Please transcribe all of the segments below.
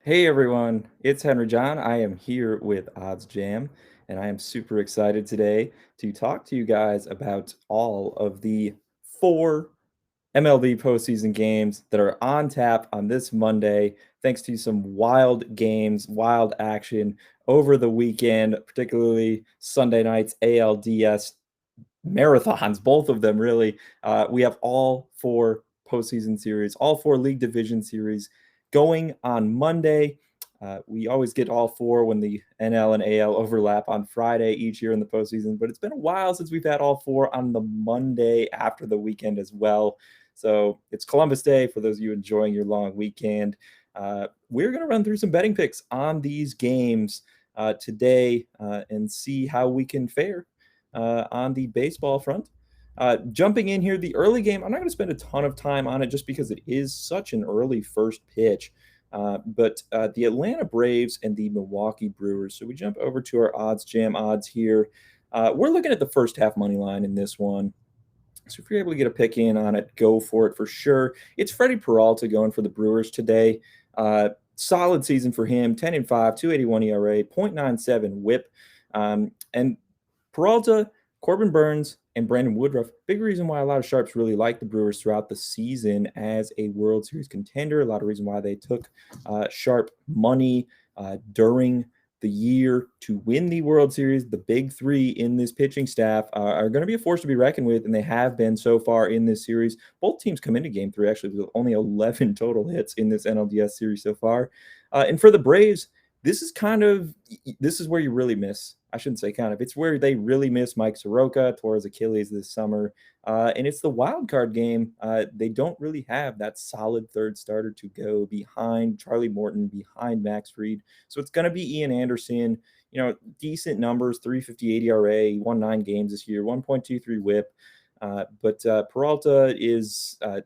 Hey everyone, it's Henry John. I am here with Odds Jam, and I am super excited today to talk to you guys about all of the four MLB postseason games that are on tap on this Monday, thanks to some wild games, wild action over the weekend, particularly Sunday night's ALDS marathons, both of them really. We have all four postseason series, all four league division series going on Monday. We always get all four when the NL and AL overlap on Friday each year in the postseason, but it's been a while since we've had all four on the Monday after the weekend as well. So it's Columbus Day for those of you enjoying your long weekend. We're going to run through some betting picks on these games today and see how we can fare on the baseball front. Jumping in here, the early game, I'm not going to spend a ton of time on it just because it is such an early first pitch. But the Atlanta Braves and the Milwaukee Brewers. So we jump over to our odds jam odds here. We're looking at the first half money line in this one. So if you're able to get a pick in on it, go for it for sure. It's Freddie Peralta going for the Brewers today. Solid season for him, 10-5, 281 ERA, 0.97 whip. And Peralta, Corbin Burns, and Brandon Woodruff. Big reason why a lot of sharps really like the Brewers throughout the season as a World Series contender. A lot of reason why they took sharp money during the year to win the World Series. The big three in this pitching staff are going to be a force to be reckoned with, and they have been so far in this series. Both teams come into game three, actually, with only 11 total hits in this NLDS series so far. And for the Braves, this is where you really miss. I shouldn't say kind of. It's where they really miss Mike Soroka, tore his Achilles this summer. And it's the wild card game. They don't really have that solid third starter to go behind Charlie Morton, behind Max Fried. So it's going to be Ian Anderson. Decent numbers, 358 ERA, he won 9 games this year, 1.23 whip. But Peralta is kind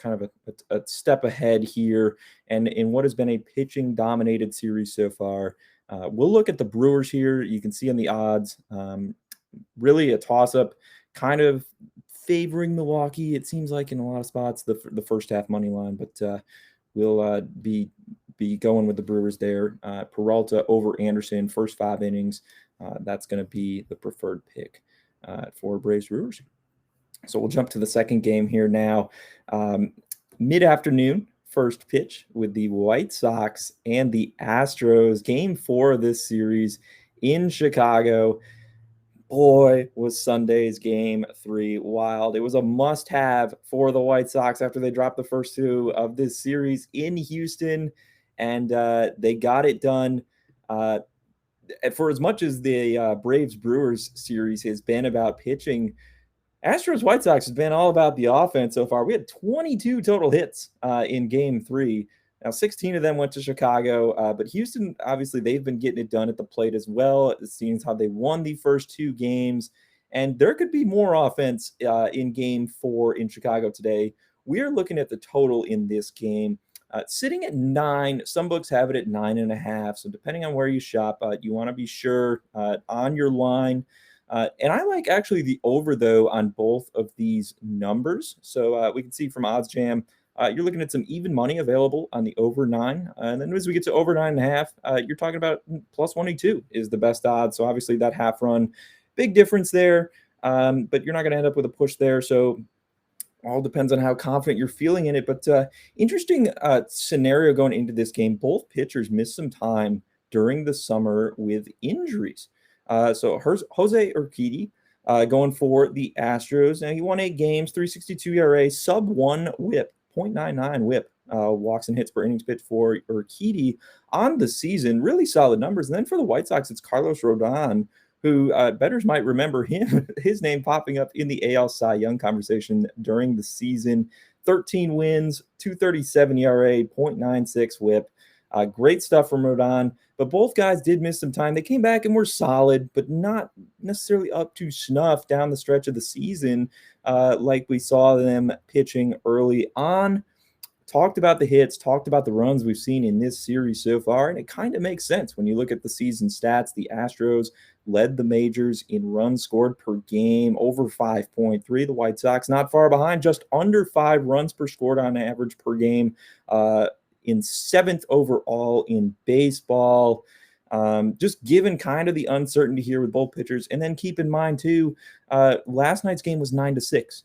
of a step ahead here, and in what has been a pitching dominated series so far. We'll look at the Brewers here. You can see on the odds, really a toss up, kind of favoring Milwaukee. It seems like in a lot of spots the first half money line, but we'll be going with the Brewers there. Peralta over Anderson, first 5 innings. That's going to be the preferred pick for Braves Brewers. So we'll jump to the second game here now. Mid-afternoon, first pitch with the White Sox and the Astros. Game 4 of this series in Chicago. Boy, was Sunday's game 3 wild. It was a must-have for the White Sox after they dropped the first 2 of this series in Houston, and they got it done. For as much as the Braves-Brewers series has been about pitching, Astros White Sox has been all about the offense so far. We had 22 total hits in game 3. Now, 16 of them went to Chicago, but Houston, obviously, they've been getting it done at the plate as well. It seems how they won the first 2 games, and there could be more offense in game 4 in Chicago today. We are looking at the total in this game. Sitting at 9, some books have it at 9.5. So depending on where you shop, you want to be sure on your line. And I like actually the over, though, on both of these numbers. So we can see from Odds Jam, you're looking at some even money available on the over 9. And then as we get to over 9.5, you're talking about plus 182 is the best odds. So obviously that half run, big difference there. But you're not going to end up with a push there. So all depends on how confident you're feeling in it. But interesting scenario going into this game. Both pitchers missed some time during the summer with injuries. So Jose Urquidy going for the Astros. Now, he won 8 games, 362 ERA, sub-1 whip, 0.99 whip, walks and hits per innings pitched for Urquidy on the season. Really solid numbers. And then for the White Sox, it's Carlos Rodon, who bettors might remember his name popping up in the AL Cy Young conversation during the season. 13 wins, 237 ERA, 0.96 whip. Great stuff from Rodon, but both guys did miss some time. They came back and were solid, but not necessarily up to snuff down the stretch of the season like we saw them pitching early on. Talked about the hits, talked about the runs we've seen in this series so far, and it kind of makes sense when you look at the season stats. The Astros led the majors in runs scored per game, over 5.3. The White Sox not far behind, just under 5 runs per scored on average per game. in 7th overall in baseball. Just given kind of the uncertainty here with both pitchers. And then keep in mind, too, last night's game was 9-6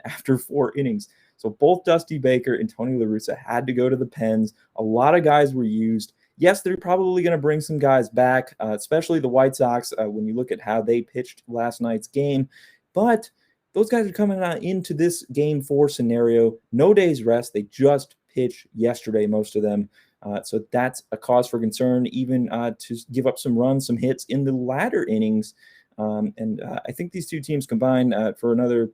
after 4 innings. So both Dusty Baker and Tony La Russa had to go to the pens. A lot of guys were used. Yes, they're probably going to bring some guys back, especially the White Sox, when you look at how they pitched last night's game. But those guys are coming into this Game 4 scenario. No days rest. They just pitched yesterday, most of them. So that's a cause for concern, even to give up some runs, some hits in the latter innings. I think these two teams combine for another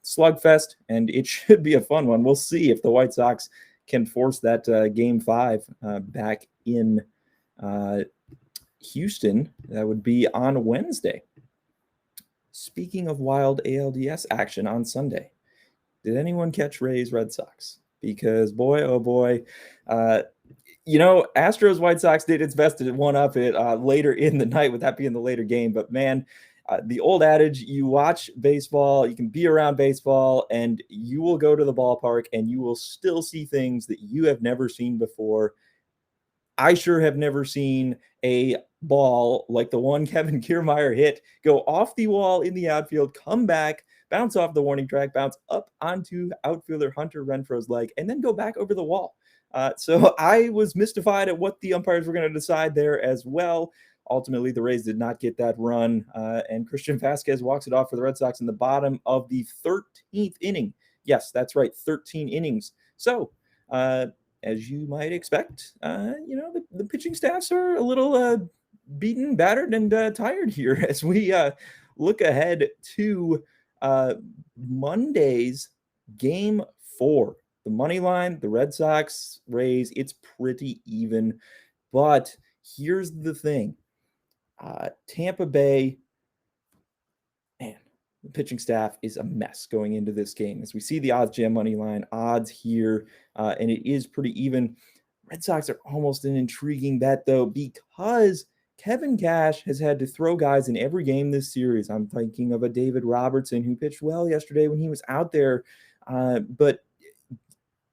slugfest, and it should be a fun one. We'll see if the White Sox can force that Game 5 back in Houston. That would be on Wednesday. Speaking of wild ALDS action on Sunday, did anyone catch Rays Red Sox? Because boy, oh boy, Astros White Sox did its best to one-up it later in the night, with that being the later game. But man, the old adage, you watch baseball, you can be around baseball, and you will go to the ballpark and you will still see things that you have never seen before. I sure have never seen a ball like the one Kevin Kiermaier hit go off the wall in the outfield, come back, bounce off the warning track, bounce up onto outfielder Hunter Renfroe's leg, and then go back over the wall. So I was mystified at what the umpires were going to decide there as well. Ultimately, the Rays did not get that run, and Christian Vasquez walks it off for the Red Sox in the bottom of the 13th inning. Yes, that's right, 13 innings. So, as you might expect, the pitching staffs are a little beaten, battered, and tired here as we look ahead to Monday's Game 4. The money line, the Red Sox, Rays, it's pretty even. But here's the thing. Tampa Bay, man, the pitching staff is a mess going into this game. As we see the odds jam money line, odds here, and it is pretty even. Red Sox are almost an intriguing bet, though, because Kevin Cash has had to throw guys in every game this series. I'm thinking of a David Robertson who pitched well yesterday when he was out there. But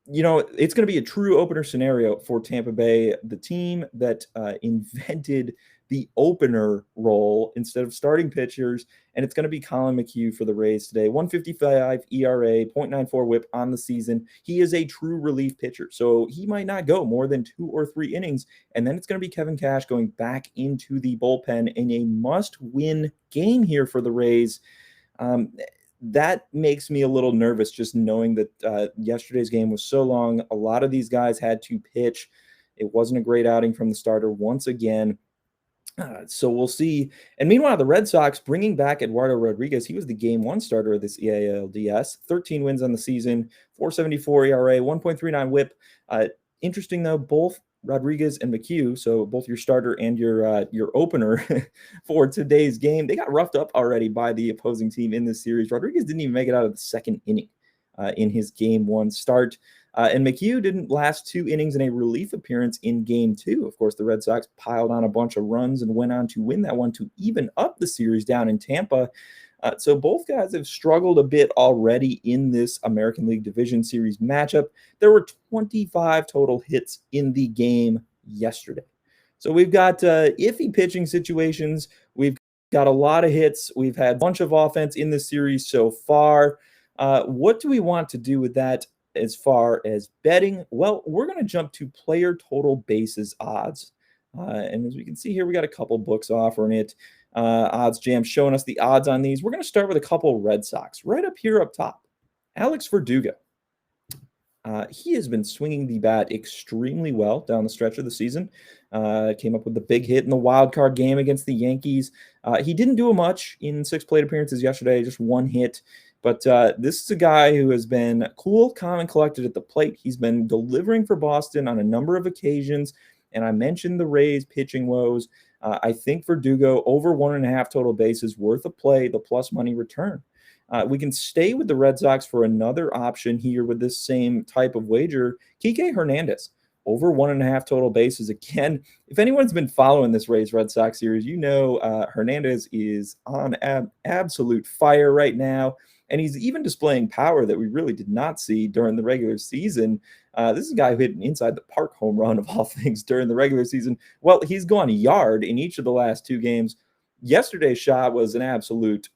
it's going to be a true opener scenario for Tampa Bay, the team that invented the opener role instead of starting pitchers, and it's going to be Colin McHugh for the Rays today. 155 ERA, 0.94 whip on the season. He is a true relief pitcher, so he might not go more than 2 or 3 innings, and then it's going to be Kevin Cash going back into the bullpen in a must-win game here for the Rays. That makes me a little nervous just knowing that yesterday's game was so long. A lot of these guys had to pitch. It wasn't a great outing from the starter once again. So we'll see. And meanwhile, the Red Sox bringing back Eduardo Rodriguez. He was the Game 1 starter of this ALDS. 13 wins on the season, 4.74 ERA, 1.39 whip. Interesting, though, both Rodriguez and McHugh, so both your starter and your opener for today's game, they got roughed up already by the opposing team in this series. Rodriguez didn't even make it out of the second inning in his Game 1 start. And McHugh didn't last 2 innings in a relief appearance in Game 2. Of course, the Red Sox piled on a bunch of runs and went on to win that one to even up the series down in Tampa. So both guys have struggled a bit already in this American League Division Series matchup. There were 25 total hits in the game yesterday. So we've got iffy pitching situations. We've got a lot of hits. We've had a bunch of offense in this series so far. What do we want to do with that as far as betting? Well, we're going to jump to player total bases odds. And as we can see here, we got a couple books offering it. Odds Jam showing us the odds on these. We're going to start with a couple Red Sox. Right up here up top, Alex Verdugo. He has been swinging the bat extremely well down the stretch of the season. Came up with the big hit in the wild card game against the Yankees. He didn't do much in 6 plate appearances yesterday, just 1 hit. But this is a guy who has been cool, calm, and collected at the plate. He's been delivering for Boston on a number of occasions. And I mentioned the Rays pitching woes. I think Verdugo over 1.5 total bases worth a play, the plus money return. We can stay with the Red Sox for another option here with this same type of wager. Enrique Hernandes over 1.5 total bases. Again, if anyone's been following this Rays Red Sox series, Hernandez is on absolute fire right now. and he's even displaying power that we really did not see during the regular season. This is a guy who hit an inside the park home run of all things during the regular season. Well, he's gone a yard in each of the last 2 games. Yesterday's shot was an absolute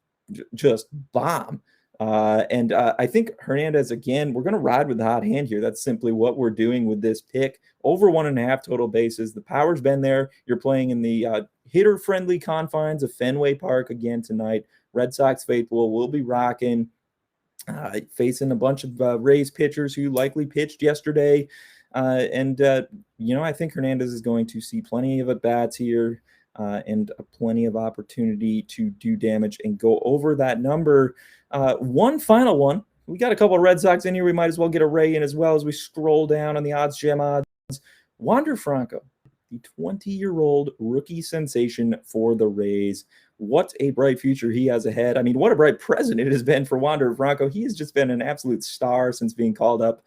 just bomb. I think Hernandez, again, we're going to ride with the hot hand here. That's simply what we're doing with this pick. Over 1.5 total bases. The power's been there. You're playing in the hitter-friendly confines of Fenway Park again tonight. Red Sox faithful will be rocking, facing a bunch of Rays pitchers who likely pitched yesterday. I think Hernandez is going to see plenty of at-bats here and plenty of opportunity to do damage and go over that number. One final one. We got a couple of Red Sox in here. We might as well get a Ray in as well as we scroll down on the odds gem odds. Wander Franco, the 20-year-old rookie sensation for the Rays. What a bright future he has ahead. I mean, what a bright present it has been for Wander Franco. He has just been an absolute star since being called up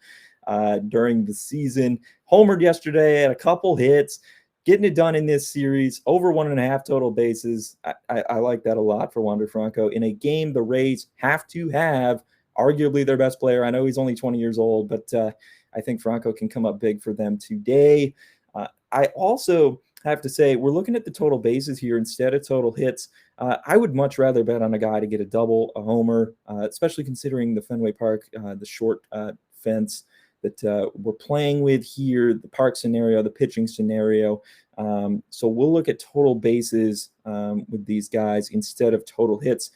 during the season. Homered yesterday, had a couple hits, getting it done in this series. Over 1.5 total bases. I like that a lot for Wander Franco. In a game the Rays have to have arguably their best player. I know he's only 20 years old, but I think Franco can come up big for them today. I also have to say, we're looking at the total bases here instead of total hits. I would much rather bet on a guy to get a double, a homer, especially considering the Fenway Park, the short fence that we're playing with here, the park scenario, the pitching scenario. So we'll look at total bases with these guys instead of total hits.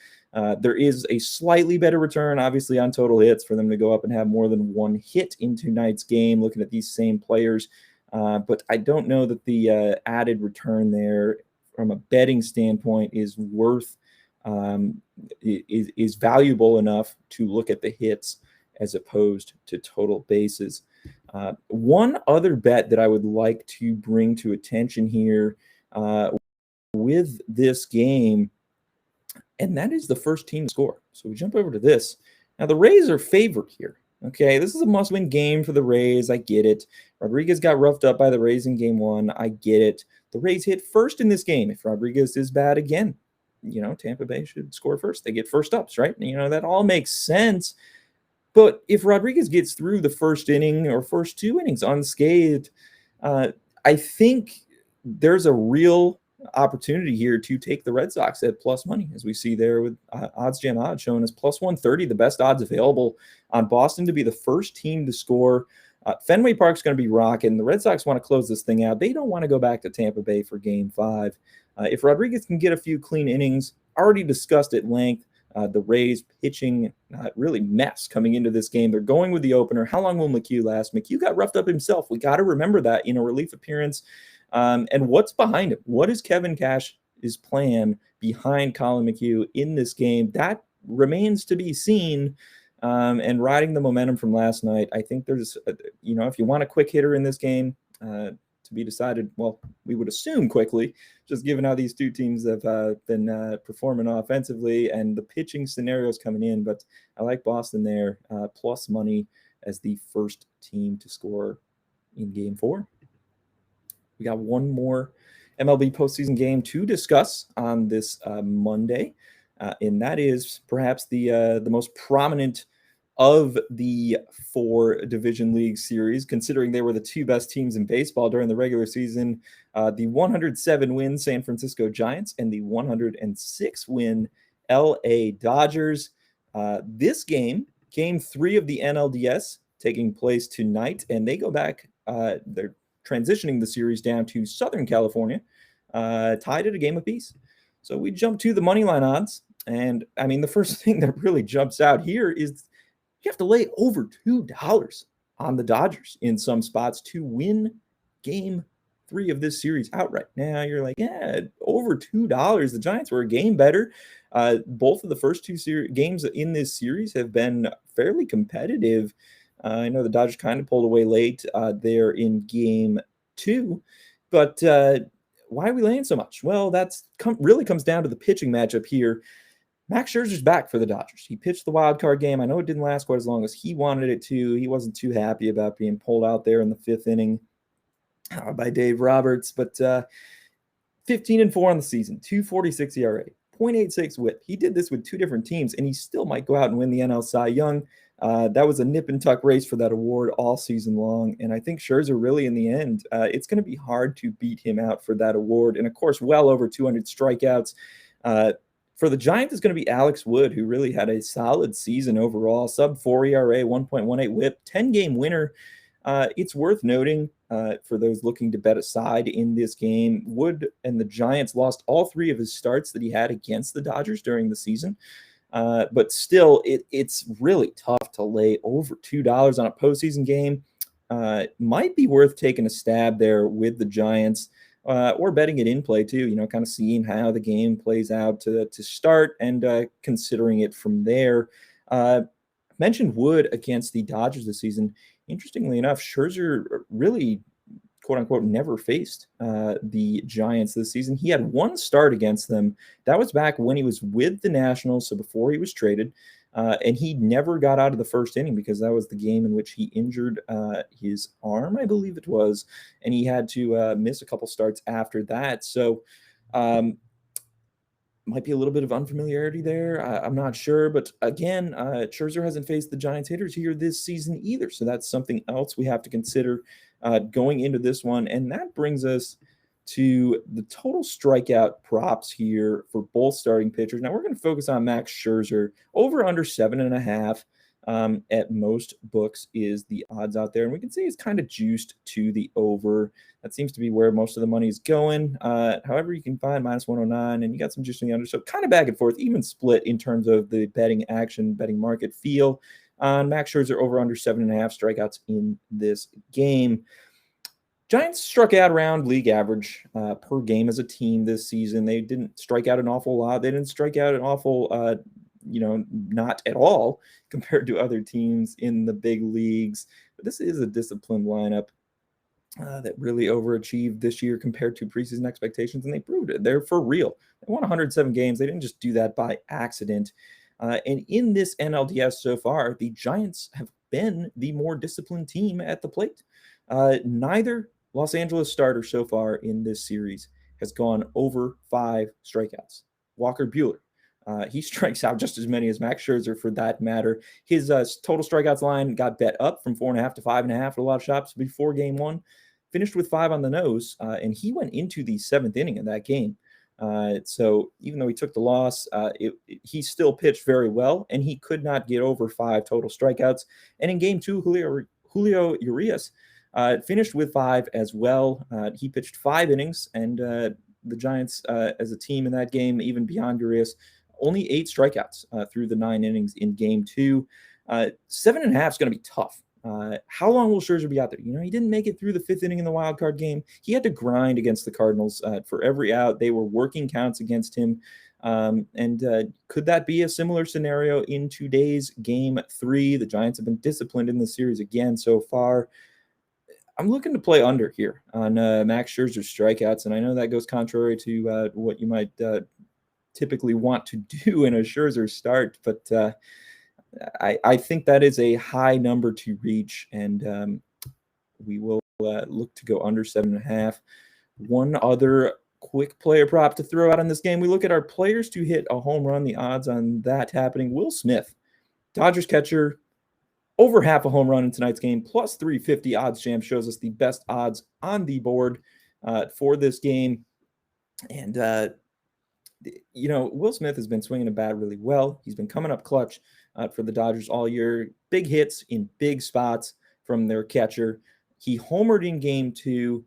There is a slightly better return, obviously, on total hits for them to go up and have more than one hit in tonight's game, looking at these same players. But I don't know that the added return there from a betting standpoint is worth, is valuable enough to look at the hits as opposed to total bases. One other bet that I would like to bring to attention here with this game, and that is the first team to score. So we jump over to this. Now, the Rays are favored here. Okay, this is a must-win game for the Rays. I get it. Rodriguez got roughed up by the Rays in game 1. I get it. The Rays hit first in this game. If Rodriguez is bad again, Tampa Bay should score first. They get first ups, right? That all makes sense. But if Rodriguez gets through the first inning or first 2 innings unscathed, I think there's a real opportunity here to take the Red Sox at plus money, as we see there with odds jam odds showing us plus 130, the best odds available on Boston to be the first team to score. Fenway Park's going to be rocking. The Red Sox want to close this thing out. They don't want to go back to Tampa Bay for game 5. If Rodriguez can get a few clean innings, already discussed at length, the Rays pitching really mess coming into this game. They're going with the opener. How long will McHugh last? McHugh got roughed up himself. We got to remember that in a relief appearance. And what's behind it? What is Kevin Cash's plan behind Colin McHugh in this game? That remains to be seen. And riding the momentum from last night, I think there's, if you want a quick hitter in this game to be decided, well, we would assume quickly, just given how these two teams have been performing offensively and the pitching scenarios coming in. But I like Boston there, plus money as the first team to score in game 4. We got one more MLB postseason game to discuss on this Monday, and that is perhaps the most prominent of the 4 division league series, considering they were the 2 best teams in baseball during the regular season. The 107-win San Francisco Giants and the 106-win LA Dodgers. This game 3 of the NLDS, taking place tonight, and they go back. They're transitioning the series down to Southern California, tied at a game apiece. So we jump to the money line odds. And I mean, the first thing that really jumps out here is you have to lay over $2 on the Dodgers in some spots to win game 3 of this series outright. Now you're like, yeah, over $2. The Giants were a game better. Both of the first 2 games in this series have been fairly competitive. I know the Dodgers kind of pulled away late there in game 2, but why are we laying so much? Well, really comes down to the pitching matchup here. Max Scherzer's back for the Dodgers. He pitched the wild card game. I know it didn't last quite as long as he wanted it to. He wasn't too happy about being pulled out there in the 5th inning by Dave Roberts, but 15-4 on the season, 2.46 ERA. .86 whip. He did this with two different teams, and he still might go out and win the NL Cy Young. That was a nip and tuck race for that award all season long, and I think Scherzer really, in the end, it's going to be hard to beat him out for that award. And of course, well over 200 strikeouts. For the Giants, it's going to be Alex Wood, who really had a solid season overall. Sub-4 ERA, 1.18 whip, 10-game winner. It's worth noting, for those looking to bet a side in this game, Wood and the Giants lost all three of his starts that he had against the Dodgers during the season. But still, it's really tough to lay over $2 on a postseason game. Might be worth taking a stab there with the Giants. Or betting it in play too, kind of seeing how the game plays out to start and considering it from there. Mentioned Wood against the Dodgers this season. Interestingly enough, Scherzer really, quote unquote, never faced the Giants this season. He had one start against them. That was back when he was with the Nationals, so before he was traded. And he never got out of the first inning because that was the game in which he injured his arm, I believe it was, and he had to miss a couple starts after that. So might be a little bit of unfamiliarity there. I'm not sure. But again, Scherzer hasn't faced the Giants hitters here this season either. So that's something else we have to consider going into this one. And that brings us to the total strikeout props here for both starting pitchers. Now we're going to focus on Max Scherzer. Over under 7.5 at most books is the odds out there. And we can see it's kind of juiced to the over. That seems to be where most of the money is going. However, you can find -109 and you got some juice in the under. So kind of back and forth, even split in terms of the betting action, betting market feel on Max Scherzer over under 7.5 strikeouts in this game. Giants struck out around league average per game as a team this season. They didn't strike out an awful lot. They didn't strike out an awful, not at all compared to other teams in the big leagues. But this is a disciplined lineup that really overachieved this year compared to preseason expectations, and they proved it. They're for real. They won 107 games. They didn't just do that by accident. And in this NLDS so far, the Giants have been the more disciplined team at the plate. Neither Los Angeles starter so far in this series has gone over 5 strikeouts. Walker Buehler, he strikes out just as many as Max Scherzer for that matter. His total strikeouts line got bet up from 4.5 to 5.5 at a lot of shops before game one. Finished with 5 on the nose, and he went into the 7th inning of that game. So even though he took the loss, he still pitched very well, and he could not get over 5 total strikeouts. And in game 2, Julio Urias finished with 5 as well. He pitched 5 innings, and the Giants, as a team in that game, even beyond Urias, only 8 strikeouts through the 9 innings in game 2. 7.5 is going to be tough. How long will Scherzer be out there? He didn't make it through the 5th inning in the wild card game. He had to grind against the Cardinals for every out. They were working counts against him. And could that be a similar scenario in today's game 3? The Giants have been disciplined in the series again so far. I'm looking to play under here on Max Scherzer's strikeouts, and I know that goes contrary to what you might typically want to do in a Scherzer start, but I think that is a high number to reach, and we will look to go under 7.5. One other quick player prop to throw out on this game. We look at our players to hit a home run. The odds on that happening. Will Smith, Dodgers catcher, over half a home run in tonight's game, plus 350. Odds Jam shows us the best odds on the board for this game. And, Will Smith has been swinging a bat really well. He's been coming up clutch for the Dodgers all year. Big hits in big spots from their catcher. He homered in game 2.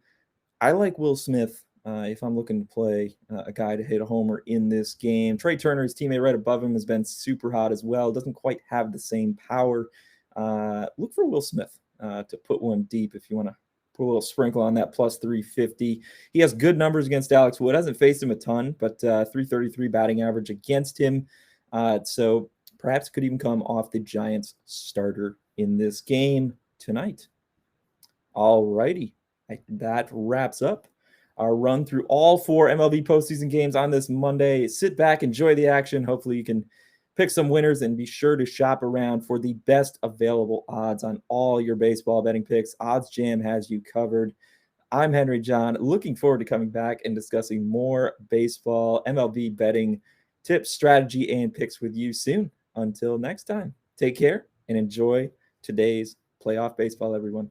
I like Will Smith if I'm looking to play a guy to hit a homer in this game. Trey Turner, his teammate right above him, has been super hot as well. Doesn't quite have the same power. Look for Will Smith to put one deep if you want to put a little sprinkle on that plus 350. He has good numbers against Alex Wood. Hasn't faced him a ton, but 333 batting average against him. So perhaps could even come off the Giants starter in this game tonight. All righty. That wraps up our run through all 4 MLB postseason games on this Monday. Sit back, enjoy the action. Hopefully you can pick some winners, and be sure to shop around for the best available odds on all your baseball betting picks. Odds Jam has you covered. I'm Henry John, looking forward to coming back and discussing more baseball, MLB betting tips, strategy, and picks with you soon. Until next time, take care and enjoy today's playoff baseball, everyone.